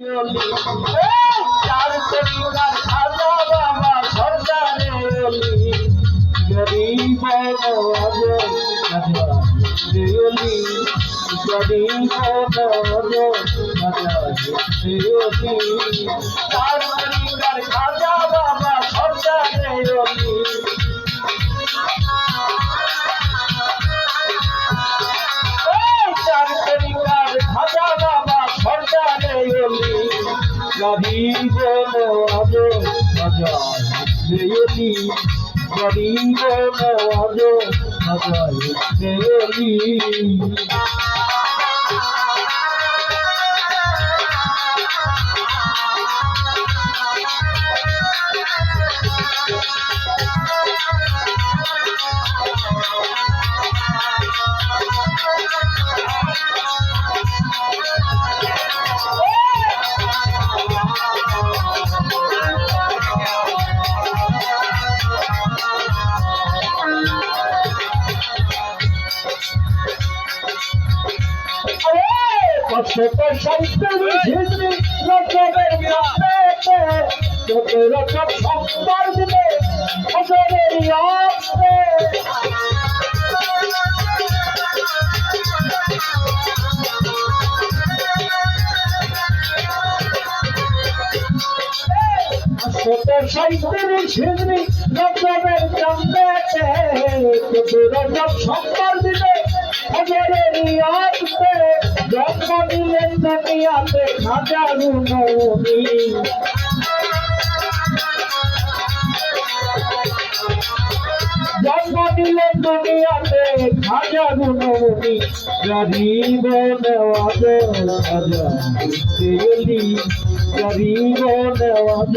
चार तरीका खाजा बाबा सरदारे ओली गरीब नवाज देओली गरीब नवाज देओली चार तरीका खाजा बाबा सरदारे ओली चार तरीका खाजा बाबा सरदारे ओली गरीब नवाज देओली गरीब Nawaz Deoli Super Shantan Hizri Rokover Yapete Rokover Shampar Dile Rokover Yapete Super Shantan Hizri Rokover Yapete Rokover Shampar Dile Rokover Yapete जन्म दिलेन दुनियाते हाजारो नबी जन्म दिलेन दुनियाते हाजारो नबी गरीब नवाज देओली गरीब नवाज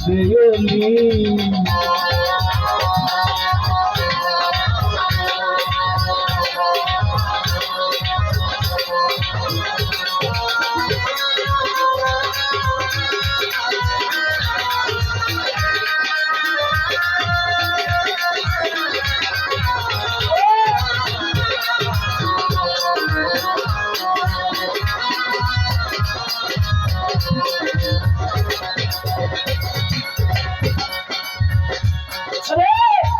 देओली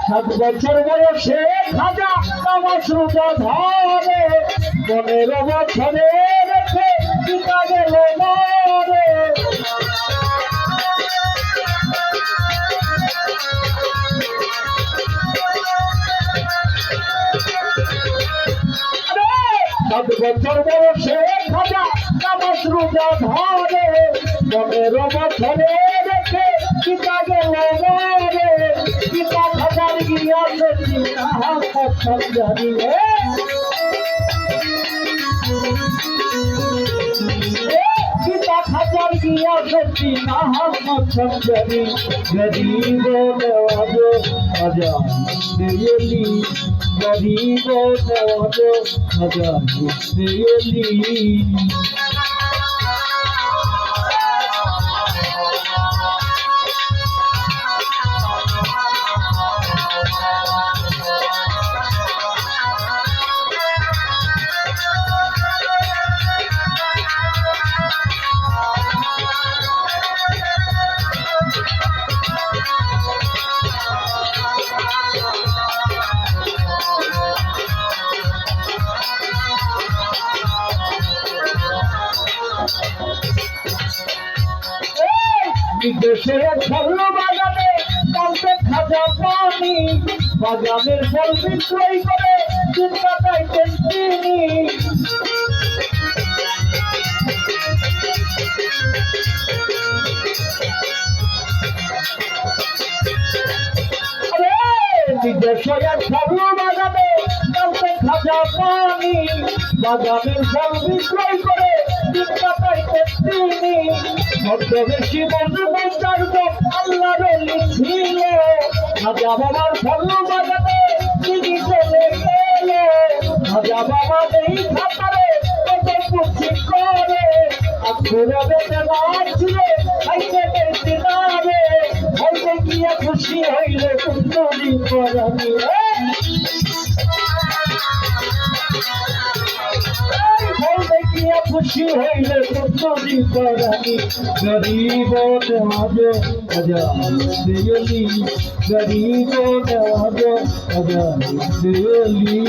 सात बছর বয়সে খাজা নামাজ রোজা ধরে 15 বছরে রেখে পিতা গেল মরে सात বছর বয়সে খাজা নামাজ রোজা ধরে 15 বছরে রেখে পিতা গেল মরে पिता हजार गिया समझारी पिता हजार गिया समझारी गरीब नवाज देओली गरीब नवाज देओली দেশে ফল বাগানে কালকে খাজা পানি বাগানের ফল বিক্রয় করে দিন কাটাইতেন তিনি দেশে ফল বাগানে কালকে খাজা পানি বাগানের ফল বিক্রয় করে দিন কাটাইতেন তিনি বেশি বন্ধু বন্ধার আল্লাহর ছিল খাজা বাবার ফল বাগানে তিনি চলে গেল খাজা বাবা নেই খাতারে কত খুশি করে আখুরা বেঁচে নাচলে খাইতে বেশি নামে হইতে গিয়ে খুশি হইলে কুন্দরি পরানি খুশি হইলে পুত্রি পরানি গরিব নওয়াজ আজাদ দেয়লি গরিব নওয়াজ আজাদ দেয়লি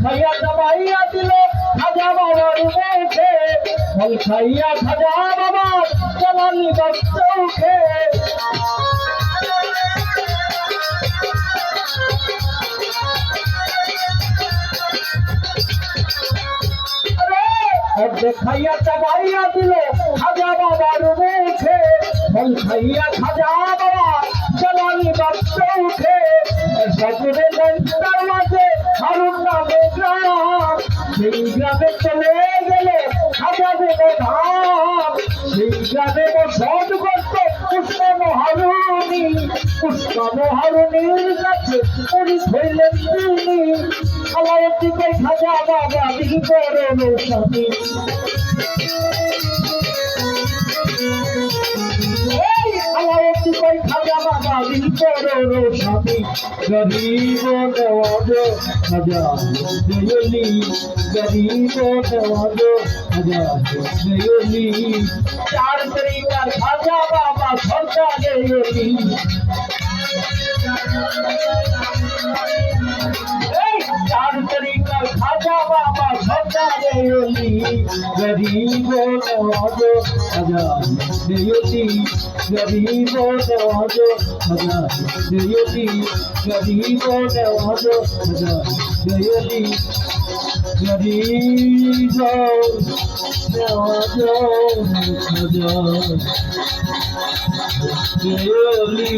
খাইয়া দবাইয়া দিল খাজা বাবার মুখে ফল খাইয়া খাজা বাবার জ্বালানি বাচ্চ উঠে খাইয়া দবাইয়া দিল খাজা বাবার মুখে ফল খাইয়া খাজা বাবার জ্বালানি বাচ্চ উঠে সকলে তার মাঝে হারুন নামে গ্রাম সেই গ্রামে চলে গেলে খাজা দেব ধাম সেই গ্রামে বসত করত উসমান হারুনি উসমান হারুনির কাছে পরিচ হইলেন তিনি আলায়ের দিকে খাজা বাবা দিকে করল স্বামী খাজা বাবা দিল করো স্বামী গরিব নওয়াজ আজাদ দেয়লি গরিব নওয়াজ আজাদ দেয়লি 4 তরিকার খাজা বাবা সরকার দেয়লি 4 তরিকার খাজা বাবা সরকার দেয়লি গরিব নওয়াজ আজাদ দেয়লি गरीब नवाज आजाद देयली गरीब नवाज आजाद देयली गरीब नवाज आजाद देयली